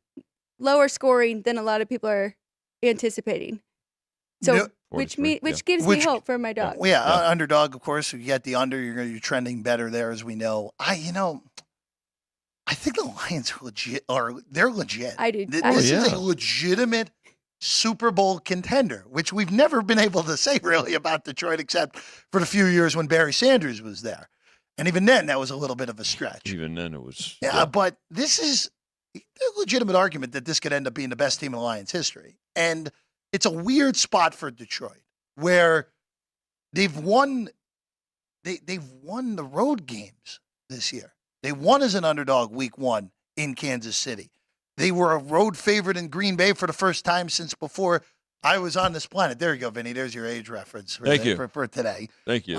lower scoring than a lot of people are anticipating. So, No- which 43, gives me hope for my dog. Well, yeah, underdog, of course. You get the under. You're trending better there, as we know. I think the Lions are legit. They're legit. I do. This is yeah. a legitimate Super Bowl contender, which we've never been able to say really about Detroit, except for the few years when Barry Sanders was there, and even then, that was a little bit of a stretch. Even then, it was. Yeah, but this is a legitimate argument that this could end up being the best team in the Lions' history, and it's a weird spot for Detroit where they've won. They've won the road games this year. They won as an underdog week 1 in Kansas City. They were a road favorite in Green Bay for the first time since before I was on this planet. There you go, Vinny. There's your age reference for, Thank you. for today. Thank you.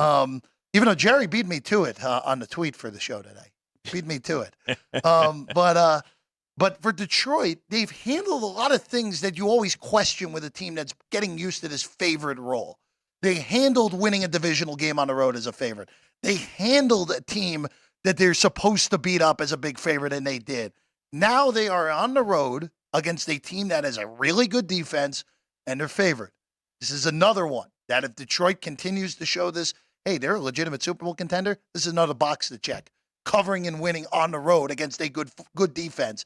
Even though Jerry beat me to it on the tweet for the show today. Beat me to it. But for Detroit, they've handled a lot of things that you always question with a team that's getting used to this favorite role. They handled winning a divisional game on the road as a favorite. They handled a team that they're supposed to beat up as a big favorite, and they did. Now they are on the road against a team that has a really good defense, and they're favored. This is another one that if Detroit continues to show this, hey, they're a legitimate Super Bowl contender, this is another box to check. Covering and winning on the road against a good defense.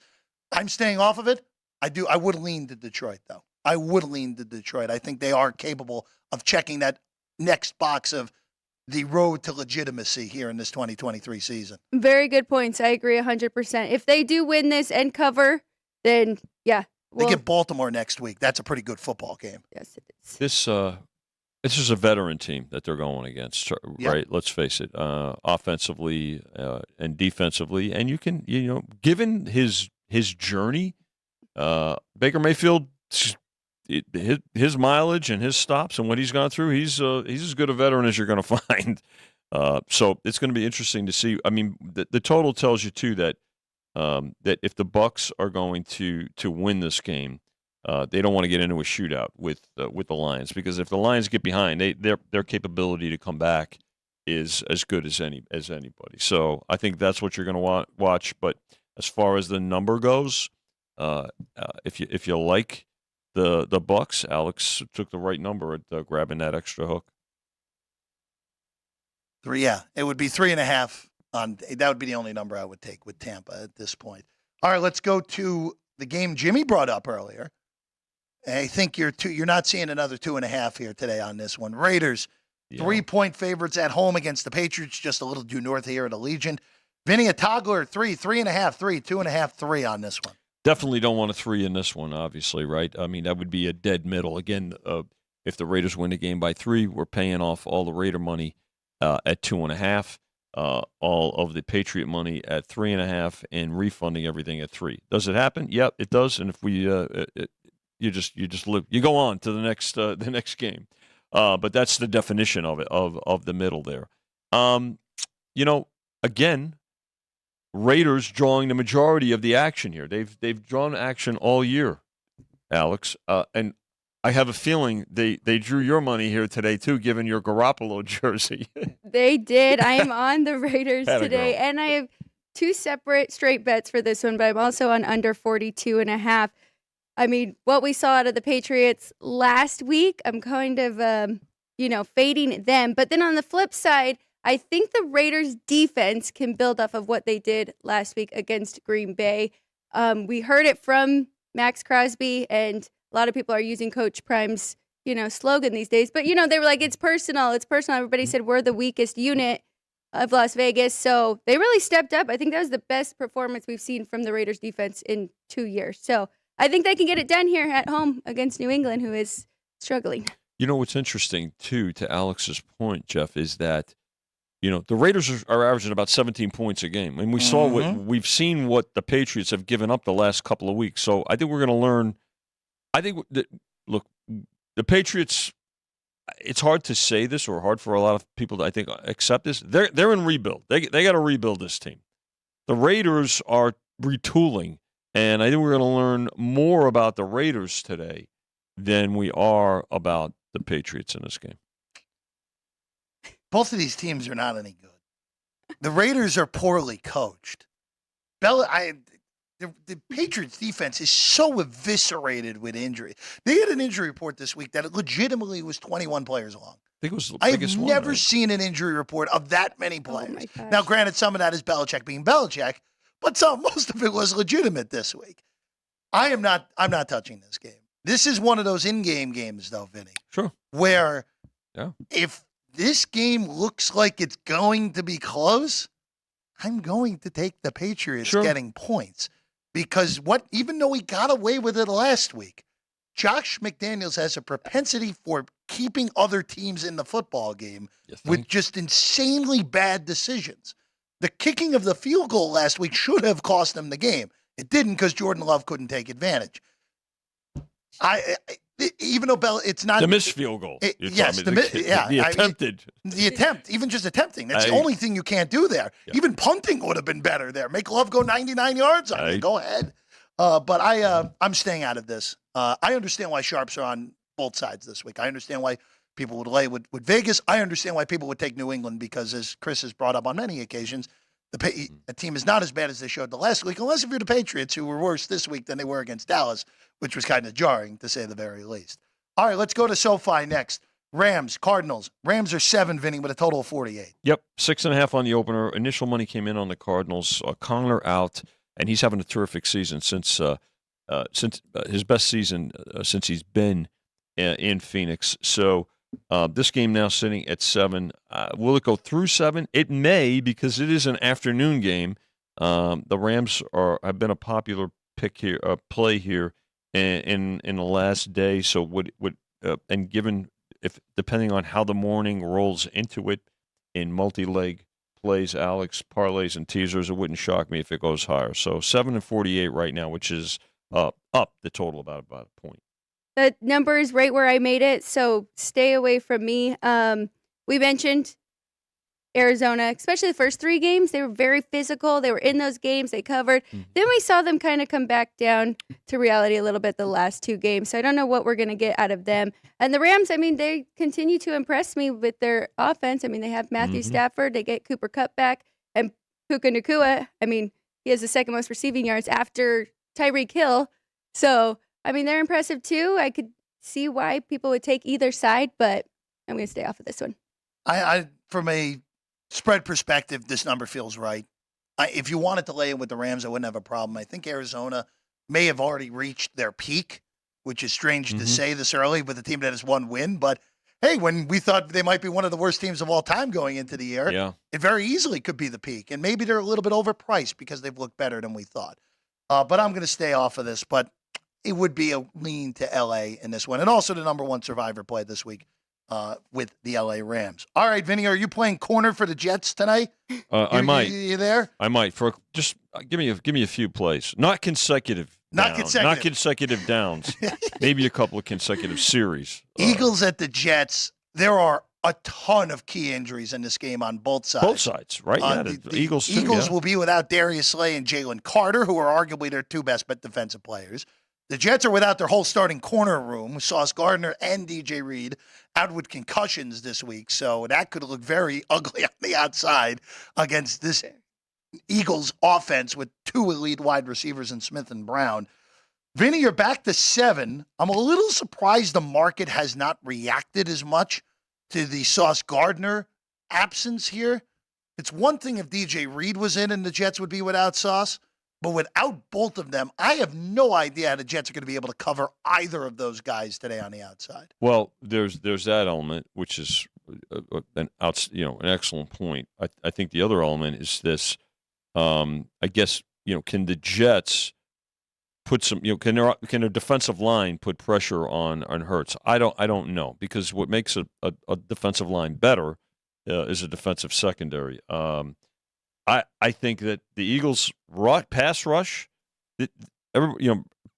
I'm staying off of it. I would lean to Detroit, though. I would lean to Detroit. I think they are capable of checking that next box of the road to legitimacy here in this 2023 season. Very good points. I agree 100%. If they do win this and cover, then yeah. They get Baltimore next week. That's a pretty good football game. Yes, it is. This is a veteran team that they're going against, right? Yep. Let's face it, offensively and defensively, and you can, given his journey, Baker Mayfield, his mileage and his stops and what he's gone through, he's as good a veteran as you're going to find. So it's going to be interesting to see. I mean, the total tells you too that if the Bucs are going to win this game, they don't want to get into a shootout with the Lions, because if the Lions get behind, their capability to come back is as good as anybody. So I think that's what you're going to watch. But as far as the number goes, if you like the Bucs, Alex took the right number at grabbing that extra hook. It would be 3.5 on. That would be the only number I would take with Tampa at this point. All right, let's go to the game Jimmy brought up earlier. I think you're not seeing another 2.5 here today on this one. Raiders Yeah. 3-point favorites at home against the Patriots, just a little due north here at Allegiant. Vinny, a toggler, 3.5, 2.5, 3 on this one. Definitely don't want a 3 in this one, obviously, right? I mean, that would be a dead middle. Again, if the Raiders win the game by 3, we're paying off all the Raider money at 2.5, all of the Patriot money at 3.5, and refunding everything at 3. Does it happen? Yep, it does. And if we, you just live, you go on to the next game. But that's the definition of it, of the middle there. Again, Raiders drawing the majority of the action here. They've drawn action all year, Alex, and I have a feeling they drew your money here today too, given your Garoppolo jersey. They did. I am on the Raiders Atta today, girl. and I have 2 separate straight bets for this one, but I'm also on under 42.5. I mean, what we saw out of the Patriots last week, I'm kind of, fading them. But then on the flip side, I think the Raiders' defense can build off of what they did last week against Green Bay. We heard it from Max Crosby, and a lot of people are using Coach Prime's, slogan these days. But, they were like, it's personal. It's personal. Everybody said we're the weakest unit of Las Vegas. So they really stepped up. I think that was the best performance we've seen from the Raiders' defense in 2 years. So I think they can get it done here at home against New England, who is struggling. What's interesting, too, to Alex's point, Jeff, is that the Raiders are averaging about 17 points a game, and we've seen what the Patriots have given up the last couple of weeks. So I think we're going to learn. I think that the Patriots. It's hard to say this, or hard for a lot of people to, I think, accept this. They're in rebuild. They got to rebuild this team. The Raiders are retooling, and I think we're going to learn more about the Raiders today than we are about the Patriots in this game. Both of these teams are not any good. The Raiders are poorly coached. The Patriots defense is so eviscerated with injury. They had an injury report this week that it legitimately was 21 players long. I think it was the I have biggest one, never right? seen an injury report of that many players. my gosh. Now, granted, some of that is Belichick being Belichick, but most of it was legitimate this week. I'm not touching this game. This is one of those in-game games, though, Vinny. Sure. Where Yeah. if this game looks like it's going to be close, I'm going to take the Patriots getting points. Because even though he got away with it last week, Josh McDaniels has a propensity for keeping other teams in the football game with just insanely bad decisions. The kicking of the field goal last week should have cost them the game. It didn't because Jordan Love couldn't take advantage. Even though it's not the missed field goal. Yes, the attempted. The attempt, even just attempting. That's the only thing you can't do there. Yeah. Even punting would have been better there. Make Love go 99 yards on you. Go ahead. But I'm staying out of this. I understand why sharps are on both sides this week. I understand why people would lay with Vegas. I understand why people would take New England because, as Chris has brought up on many occasions, the team is not as bad as they showed the last week, unless if you're the Patriots, who were worse this week than they were against Dallas, which was kind of jarring, to say the very least. All right, let's go to SoFi next. Rams, Cardinals. Rams are 7, Vinny, with a total of 48. Yep, 6.5 on the opener. Initial money came in on the Cardinals. Conner out, and he's having a terrific season since his best season since he's been in Phoenix. So this game now sitting at 7. Will it go through 7? It may, because it is an afternoon game. The Rams have been a popular pick here, play here in the last day. So would and given if depending on how the morning rolls into it in multi-leg plays, Alex, parlays and teasers, it wouldn't shock me if it goes higher. So 7 and 48 right now, which is up the total about a point. The number is right where I made it, so stay away from me. We mentioned Arizona, especially the first 3 games. They were very physical. They were in those games. They covered. Then we saw them kind of come back down to reality a little bit the last 2 games. So I don't know what we're going to get out of them. And the Rams, I mean, they continue to impress me with their offense. I mean, they have Matthew Stafford. They get Cooper Kupp back. And Puka Nacua, I mean, he has the second most receiving yards after Tyreek Hill. So, I mean, they're impressive too. I could see why people would take either side, but I'm going to stay off of this one. I from a spread perspective, this number feels right. If you wanted to lay in with the Rams, I wouldn't have a problem. I think Arizona may have already reached their peak, which is strange to say this early with a team that has 1 win. But, hey, when we thought they might be one of the worst teams of all time going into the year, Yeah. it very easily could be the peak. And maybe they're a little bit overpriced because they've looked better than we thought. But I'm going to stay off of this. But it would be a lean to L.A. in this one. And also the number one survivor play this week with the L.A. Rams. All right, Vinny, are you playing corner for the Jets tonight? I might. You there? I might. For just give me a few plays. Not consecutive. Not consecutive. Not consecutive downs. Maybe a couple of consecutive series. Eagles at the Jets. There are a ton of key injuries in this game on both sides. Both sides, right? Yeah, the Eagles too, Eagles yeah. will be without Darius Slay and Jalen Carter, who are arguably their two best defensive players. The Jets are without their whole starting corner room, Sauce Gardner and DJ Reed, out with concussions this week. So that could look very ugly on the outside against this Eagles offense with two elite wide receivers in Smith and Brown. Vinny, you're back to 7. I'm a little surprised the market has not reacted as much to the Sauce Gardner absence here. It's one thing if DJ Reed was in and the Jets would be without Sauce, but without both of them, I have no idea how the Jets are going to be able to cover either of those guys today on the outside. Well, there's that element, which is an excellent point. I think the other element is this. I guess can the Jets put some can their defensive line put pressure on Hurts? I don't know, because what makes a defensive line better is a defensive secondary. I think that the Eagles' pass rush,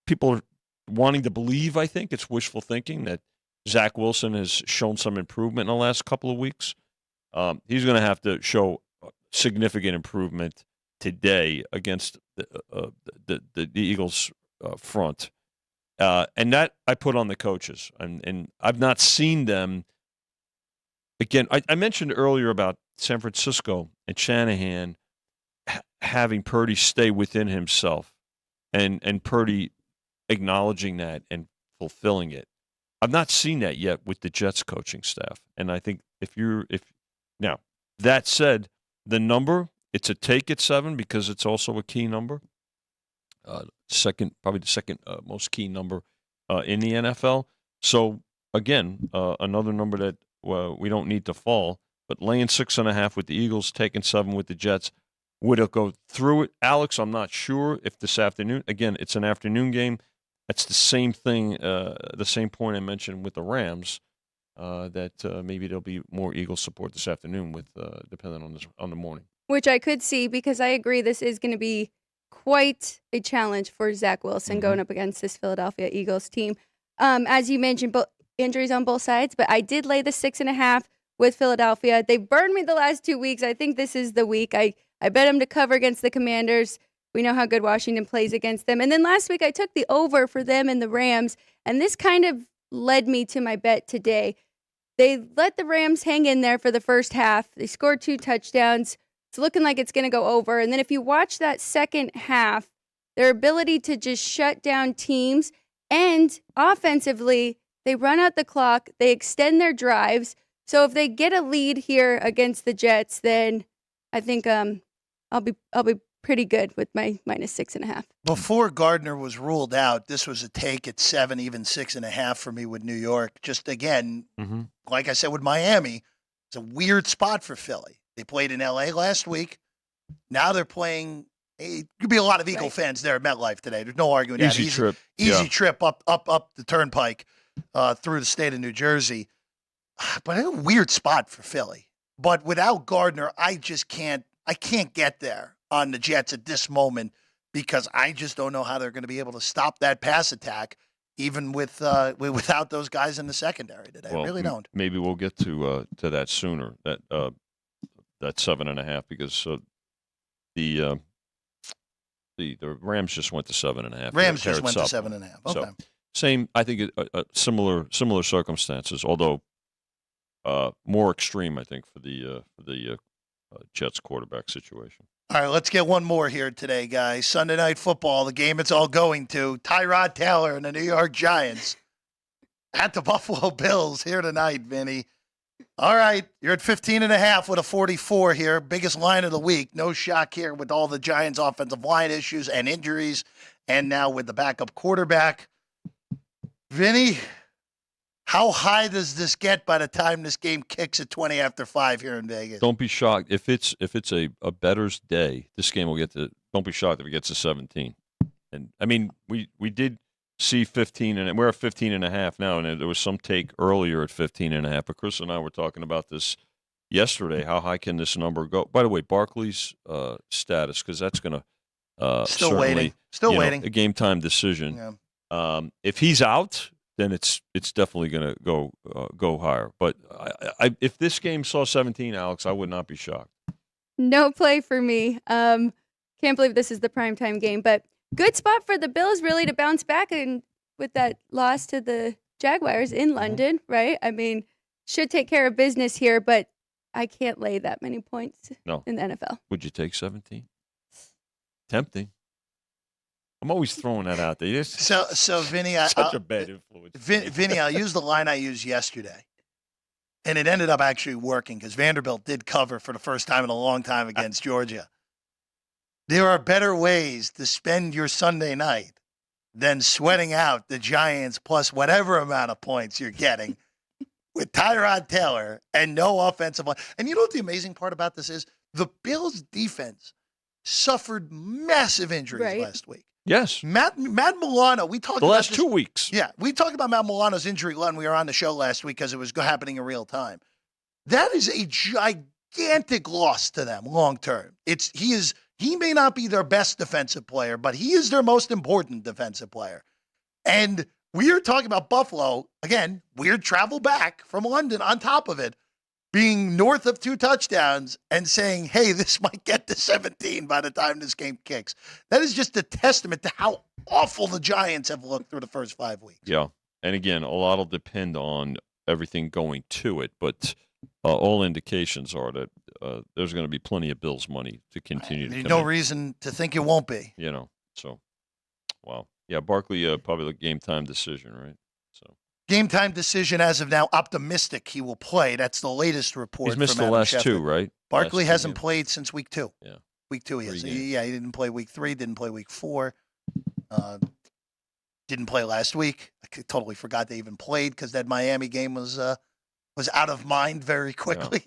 people are wanting to believe. I think it's wishful thinking that Zach Wilson has shown some improvement in the last couple of weeks. He's going to have to show significant improvement today against the Eagles front, and that I put on the coaches, and I've not seen them. Again, I mentioned earlier about San Francisco and Shanahan having Purdy stay within himself, and Purdy acknowledging that and fulfilling it. I've not seen that yet with the Jets coaching staff, and I think now that said, the number, it's a take at 7 because it's also a key number. Probably the second most key number in the NFL. So again, another number that we don't need to fall. But laying 6.5 with the Eagles, taking 7 with the Jets, would it go through it, Alex? I'm not sure if this afternoon. Again, it's an afternoon game. That's the same thing, the same point I mentioned with the Rams. That maybe there'll be more Eagles support this afternoon, with depending on the morning. Which I could see, because I agree this is going to be quite a challenge for Zach Wilson going up against this Philadelphia Eagles team. As you mentioned, injuries on both sides, but I did lay the 6.5 with Philadelphia. They burned me the last 2 weeks. I think this is the week. I bet them to cover against the Commanders. We know how good Washington plays against them. And then last week I took the over for them and the Rams, and this kind of led me to my bet today. They let the Rams hang in there for the first half. They scored 2 touchdowns. It's looking like it's going to go over. And then if you watch that second half, their ability to just shut down teams, and offensively, they run out the clock, they extend their drives. So if they get a lead here against the Jets, then I think I'll be pretty good with my minus 6.5. Before Gardner was ruled out, this was a take at 7, even 6.5 for me with New York. Just again, like I said with Miami, it's a weird spot for Philly. They played in L.A. last week. Now they're playing. Could be a lot of Eagle fans there at MetLife today. There's no arguing that. Easy trip up the turnpike through the state of New Jersey. But a weird spot for Philly. But without Gardner, I can't get there on the Jets at this moment, because I just don't know how they're going to be able to stop that pass attack, even without those guys in the secondary today. Well, I really don't. Maybe we'll get to that sooner. That 7.5, because the Rams just went to 7.5. Rams just went to 7.5. Okay. So same. I think similar circumstances, although more extreme, I think, for the Jets quarterback situation. All right, let's get one more here today, guys. Sunday Night Football, the game it's all going to. Tyrod Taylor and the New York Giants at the Buffalo Bills here tonight, Vinny. All right, you're at 15.5 with a 44 here. Biggest line of the week. No shock here with all the Giants' offensive line issues and injuries, and now with the backup quarterback. Vinny, How high does this get by the time this game kicks at 20 after 5 here in Vegas? Don't be shocked if it's a bettor's day. This game will get to. Don't be shocked if it gets to 17. And I mean, we did see 15, and we're at 15.5 now, and there was some take earlier at 15.5. But Chris and I were talking about this yesterday. How high can this number go? By the way, Barkley's status, because that's going to Still waiting. A game time decision. Yeah. If he's out, then it's definitely going to go higher. But if this game saw 17, Alex, I would not be shocked. No play for me. Can't believe this is the primetime game, but good spot for the Bills really to bounce back and with that loss to the Jaguars in London, right? I mean, should take care of business here, but I can't lay that many points in the NFL. Would you take 17? Tempting. I'm always throwing that out there. So Vinny, such a bad influence. Vinny, I'll use the line I used yesterday. And it ended up actually working because Vanderbilt did cover for the first time in a long time against Georgia. There are better ways to spend your Sunday night than sweating out the Giants plus whatever amount of points you're getting with Tyrod Taylor and no offensive line. And you know what the amazing part about this is? The Bills' defense suffered massive injuries last week. Yes. Matt Milano, we talked about the last this, 2 weeks. Yeah, we talked about Matt Milano's injury when we were on the show last week because it was happening in real time. That is a gigantic loss to them long term. He may not be their best defensive player, but he is their most important defensive player. And we are talking about Buffalo, again, weird travel back from London on top of it, being north of 2 touchdowns and saying, hey, this might get to 17 by the time this game kicks. That is just a testament to how awful the Giants have looked through the first 5 weeks. Yeah. And again, a lot will depend on everything going to it, but all indications are that there's going to be plenty of Bills money to continue to come no in. reason to think it won't be. So, wow. Yeah, Barkley, probably a game time decision, right? So game time decision as of now, optimistic he will play. That's the latest report. He's missed from the Adam last Schefter. 2, right? Barkley hasn't played since week 2. Yeah. Week 2 he has. He didn't play week 3, didn't play week 4. Didn't play last week. I totally forgot they even played because that Miami game was out of mind very quickly.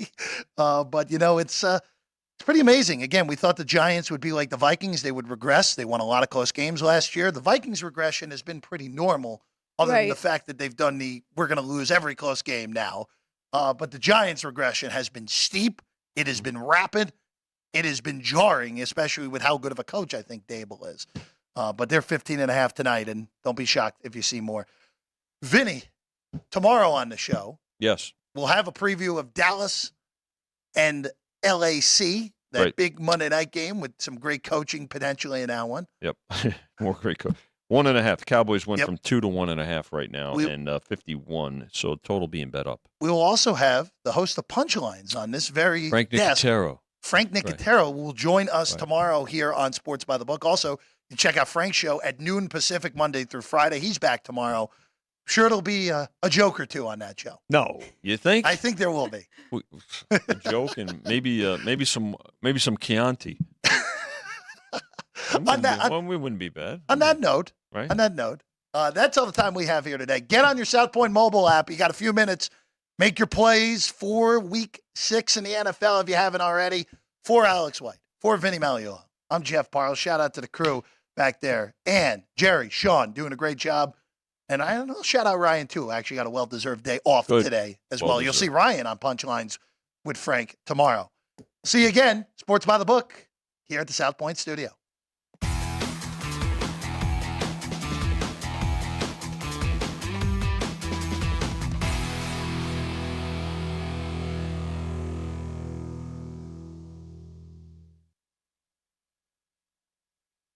Yeah. But, it's pretty amazing. Again, we thought the Giants would be like the Vikings. They would regress. They won a lot of close games last year. The Vikings regression has been pretty normal other than the fact that they've done we're going to lose every close game now. But the Giants regression has been steep. It has been rapid. It has been jarring, especially with how good of a coach I think Dable is. But they're 15.5 tonight, and don't be shocked if you see more. Vinny, tomorrow on the show, yes, we'll have a preview of Dallas and LAC, that big Monday night game with some great coaching potentially in that one. Yep, more great coach. 1.5. The Cowboys went from 2 to 1.5 right now, and 51. So total being bet up. We will also have the host of Punchlines on this very Frank desk. Nicotero. Frank Nicotero will join us tomorrow here on Sports by the Book. Also, you check out Frank's show at noon Pacific, Monday through Friday. He's back tomorrow. Sure, it'll be a joke or two on that show. No, you think? I think there will be a joke and maybe some Chianti. We wouldn't be bad. On that note, right? On that note, that's all the time we have here today. Get on your South Point mobile app. You got a few minutes. Make your plays for Week 6 in the NFL if you haven't already. For Alex White, for Vinny Magliulo, I'm Jeff Parles. Shout out to the crew back there, and Jerry, Sean, doing a great job. And I'll shout out Ryan, too, who actually got a well-deserved day off today as well. You'll see Ryan on Punchlines with Frank tomorrow. See you again, Sports by the Book, here at the South Point Studio.